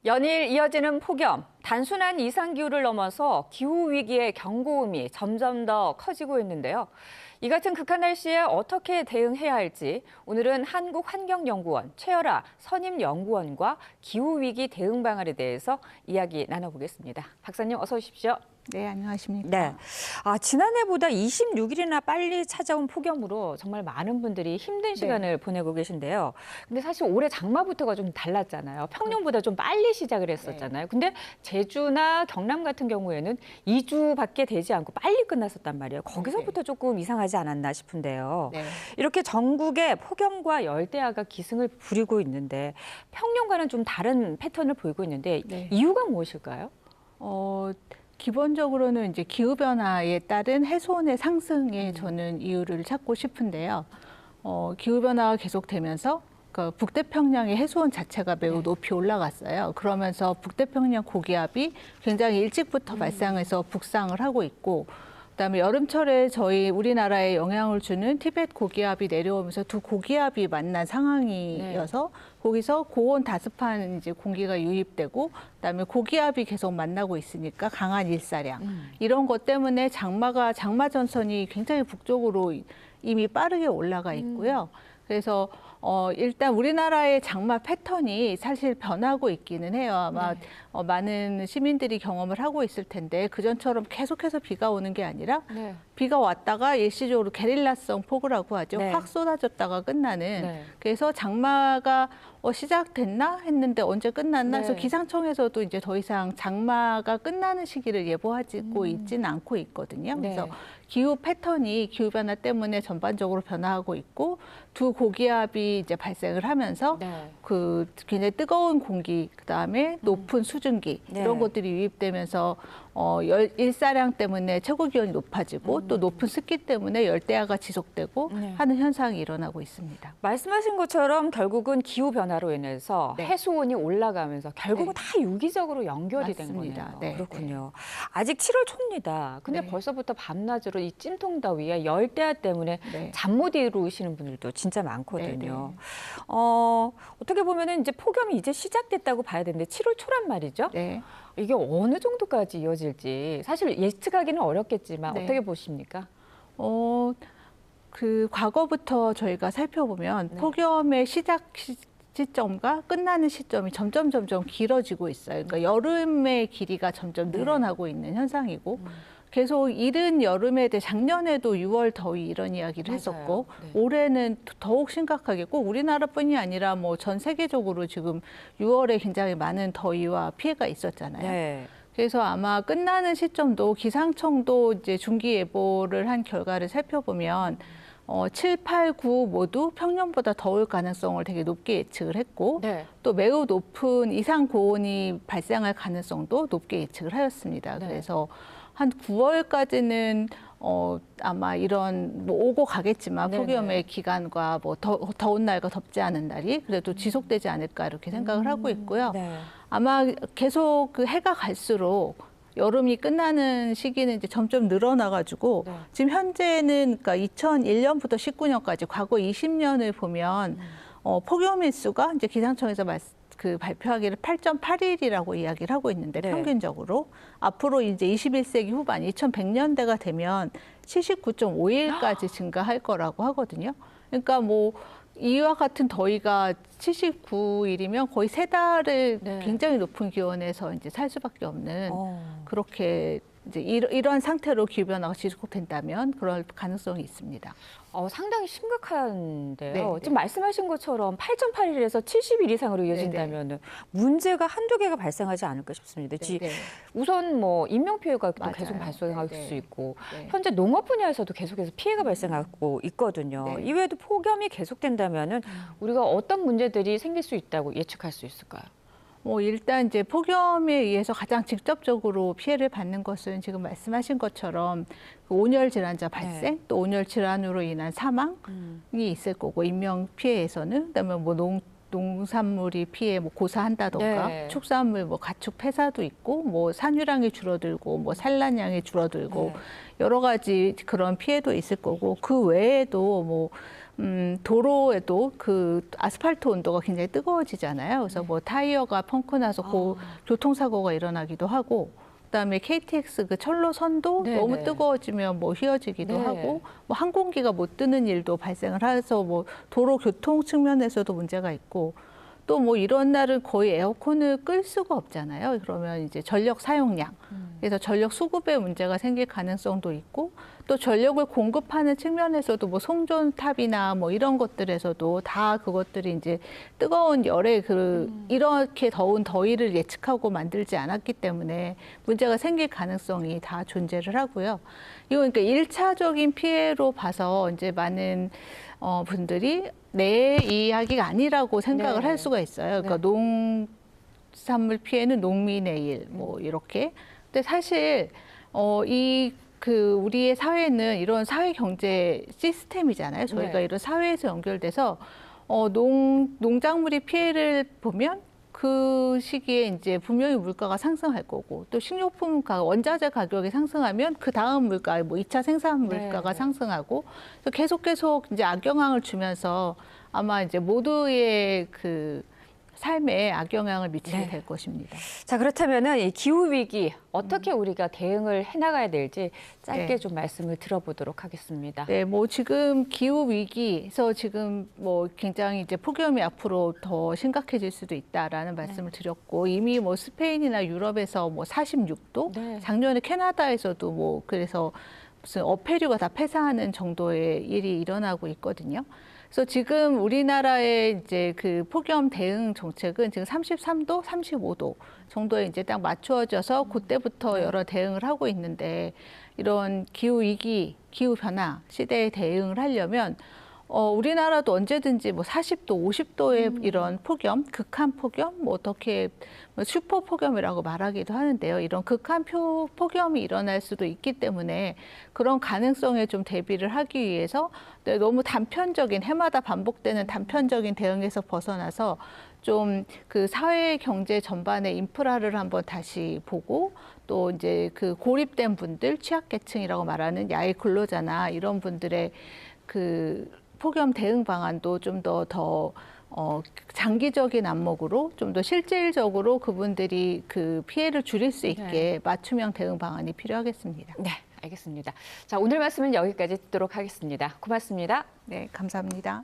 연일 이어지는 폭염, 단순한 이상기후를 넘어서 기후위기의 경고음이 점점 더 커지고 있는데요. 이 같은 극한 날씨에 어떻게 대응해야 할지 오늘은 한국환경연구원 최열아 선임연구원과 기후위기 대응 방안에 대해서 이야기 나눠보겠습니다. 박사님 어서 오십시오. 네, 안녕하십니까. 네. 지난해보다 26일이나 빨리 찾아온 폭염으로 정말 많은 분들이 힘든 시간을 보내고 계신데요. 근데 사실 올해 장마부터가 좀 달랐잖아요. 평년보다 좀 빨리 시작을 했었잖아요. 근데 제주나 경남 같은 경우에는 2주밖에 되지 않고 빨리 끝났었단 말이에요. 거기서부터 조금 이상하지 않았나 싶은데요. 네. 이렇게 전국에 폭염과 열대야가 기승을 부리고 있는데 평년과는 좀 다른 패턴을 보이고 있는데 이유가 무엇일까요? 기본적으로는 이제 기후변화에 따른 해수온의 상승에 저는 이유를 찾고 싶은데요. 기후변화가 계속되면서 그 북태평양의 해수온 자체가 매우 높이 올라갔어요. 그러면서 북태평양 고기압이 굉장히 일찍부터 발생해서 북상을 하고 있고, 그다음에 여름철에 저희 우리나라에 영향을 주는 티벳 고기압이 내려오면서 두 고기압이 만난 상황이어서 거기서 고온 다습한 이제 공기가 유입되고, 그다음에 고기압이 계속 만나고 있으니까 강한 일사량 이런 것 때문에 장마 전선이 굉장히 북쪽으로 이미 빠르게 올라가 있고요. 그래서 일단 우리나라의 장마 패턴이 사실 변하고 있기는 해요. 아마 많은 시민들이 경험을 하고 있을 텐데 그전처럼 계속해서 비가 오는 게 아니라 비가 왔다가 일시적으로 게릴라성 폭우라고 하죠. 확 쏟아졌다가 끝나는. 그래서 장마가 시작됐나 했는데 언제 끝났나 해서 기상청에서도 이제 더 이상 장마가 끝나는 시기를 예보하고 있지는 않고 있거든요. 그래서 기후 패턴이 기후변화 때문에 전반적으로 변화하고 있고, 두 고기압이 이제 발생을 하면서 그 굉장히 뜨거운 공기, 그다음에 높은 수증기 이런 것들이 유입되면서 일사량 때문에 최고 기온이 높아지고 또 높은 습기 때문에 열대야가 지속되고 하는 현상이 일어나고 있습니다. 말씀하신 것처럼 결국은 기후 변화로 인해서 해수온이 올라가면서 결국은 다 유기적으로 연결이 된 거네요. 그렇군요. 아직 7월 초입니다. 근데 벌써부터 밤낮으로 이 찜통더위에 열대야 때문에 잠 못 이루시는 분들도 진짜 많거든요. 어떻게 보면은 이제 폭염이 이제 시작됐다고 봐야 되는데 7월 초란 말이죠. 이게 어느 정도까지 이어질지 사실 예측하기는 어렵겠지만 어떻게 보십니까? 그 과거부터 저희가 살펴보면 폭염의 시작 시점과 끝나는 시점이 점점 길어지고 있어요. 그러니까 여름의 길이가 점점 늘어나고 있는 현상이고, 계속 이른 여름에 대해 작년에도 6월 더위 이런 이야기를 했었고, 올해는 더욱 심각하게 꼭 우리나라뿐이 아니라 뭐 전 세계적으로 지금 6월에 굉장히 많은 더위와 피해가 있었잖아요. 그래서 아마 끝나는 시점도 기상청도 이제 중기 예보를 한 결과를 살펴보면 7, 8, 9 모두 평년보다 더울 가능성을 되게 높게 예측을 했고, 또 매우 높은 이상 고온이 발생할 가능성도 높게 예측을 하였습니다. 그래서 한 9월까지는 아마 이런 뭐 오고 가겠지만 폭염의 기간과 뭐 더운 날과 덥지 않은 날이 그래도 지속되지 않을까 이렇게 생각을 하고 있고요. 아마 계속 그 해가 갈수록 여름이 끝나는 시기는 이제 점점 늘어나가지고 지금 현재는 그러니까 2001년부터 19년까지 과거 20년을 보면 폭염 일수가 이제 기상청에서 발표하기를 8.8일이라고 이야기를 하고 있는데 평균적으로 앞으로 이제 21세기 후반 2100년대가 되면 79.5일까지 증가할 거라고 하거든요. 그러니까 뭐 이와 같은 더위가 79일이면 거의 3달을 굉장히 높은 기온에서 이제 살 수밖에 없는 그렇게 이제 이런 상태로 기후변화가 지속된다면 그럴 가능성이 있습니다. 상당히 심각한데요. 지금 말씀하신 것처럼 8.8일에서 70일 이상으로 이어진다면 문제가 한두 개가 발생하지 않을까 싶습니다. 우선 뭐 인명피해가 또 계속 발생할 수 있고 현재 농업 분야에서도 계속해서 피해가 발생하고 있거든요. 이외에도 폭염이 계속된다면 우리가 어떤 문제들이 생길 수 있다고 예측할 수 있을까요? 일단 이제 폭염에 의해서 가장 직접적으로 피해를 받는 것은 지금 말씀하신 것처럼 온열 질환자 발생, 또 온열 질환으로 인한 사망이 있을 거고, 인명 피해에서는 그다음에 뭐 농산물이 피해 뭐 고사한다던가 축산물 뭐 가축 폐사도 있고, 뭐 산유량이 줄어들고 뭐 산란량이 줄어들고 여러 가지 그런 피해도 있을 거고, 그 외에도 뭐 도로에도 그 아스팔트 온도가 굉장히 뜨거워지잖아요. 그래서 뭐 타이어가 펑크 나서 교통사고가 일어나기도 하고, 그다음에 KTX 그 철로선도 너무 뜨거워지면 뭐 휘어지기도 하고, 뭐 항공기가 못 뜨는 일도 발생을 해서 뭐 도로 교통 측면에서도 문제가 있고, 또 뭐 이런 날은 거의 에어컨을 끌 수가 없잖아요. 그러면 이제 전력 사용량, 그래서 전력 수급에 문제가 생길 가능성도 있고, 또 전력을 공급하는 측면에서도 뭐 송전탑이나 뭐 이런 것들에서도 다 그것들이 이제 뜨거운 열에 이렇게 더운 더위를 예측하고 만들지 않았기 때문에 문제가 생길 가능성이 다 존재를 하고요. 이건 그러니까 일차적인 피해로 봐서 이제 많은 분들이 내 이야기가 아니라고 생각을 할 수가 있어요. 그러니까 농산물 피해는 농민의 일, 뭐 이렇게. 근데 사실 우리의 사회는 이런 사회 경제 시스템이잖아요. 저희가 이런 사회에서 연결돼서 농작물이 피해를 보면 그 시기에 이제 분명히 물가가 상승할 거고, 또 식료품 원자재 가격이 상승하면 그 다음 물가, 뭐 2차 생산 물가가 상승하고, 계속 이제 악영향을 주면서 아마 이제 모두의 그 삶에 악영향을 미치게 될 것입니다. 자, 그렇다면은 이 기후 위기 어떻게 우리가 대응을 해나가야 될지 짧게 좀 말씀을 들어보도록 하겠습니다. 네, 뭐 지금 기후 위기에서 지금 뭐 굉장히 이제 폭염이 앞으로 더 심각해질 수도 있다라는 말씀을 드렸고, 이미 뭐 스페인이나 유럽에서 뭐 46도, 작년에 캐나다에서도 뭐 그래서 무슨 어패류가 다 폐사하는 정도의 일이 일어나고 있거든요. 그래서 지금 우리나라의 이제 그 폭염 대응 정책은 지금 33도, 35도 정도에 이제 딱 맞추어져서 그때부터 여러 대응을 하고 있는데, 이런 기후 위기, 기후 변화 시대에 대응을 하려면 우리나라도 언제든지 뭐 40도, 50도의 이런 폭염, 극한 폭염, 뭐 어떻게 슈퍼 폭염이라고 말하기도 하는데요. 이런 극한 폭염이 일어날 수도 있기 때문에 그런 가능성에 좀 대비를 하기 위해서 너무 단편적인, 해마다 반복되는 단편적인 대응에서 벗어나서 좀 그 사회 경제 전반의 인프라를 한번 다시 보고, 또 이제 그 고립된 분들, 취약계층이라고 말하는 야외 근로자나 이런 분들의 그 폭염 대응 방안도 좀 더 장기적인 안목으로 좀 더 실질적으로 그분들이 그 피해를 줄일 수 있게 맞춤형 대응 방안이 필요하겠습니다. 네, 알겠습니다. 자, 오늘 말씀은 여기까지 듣도록 하겠습니다. 고맙습니다. 네, 감사합니다.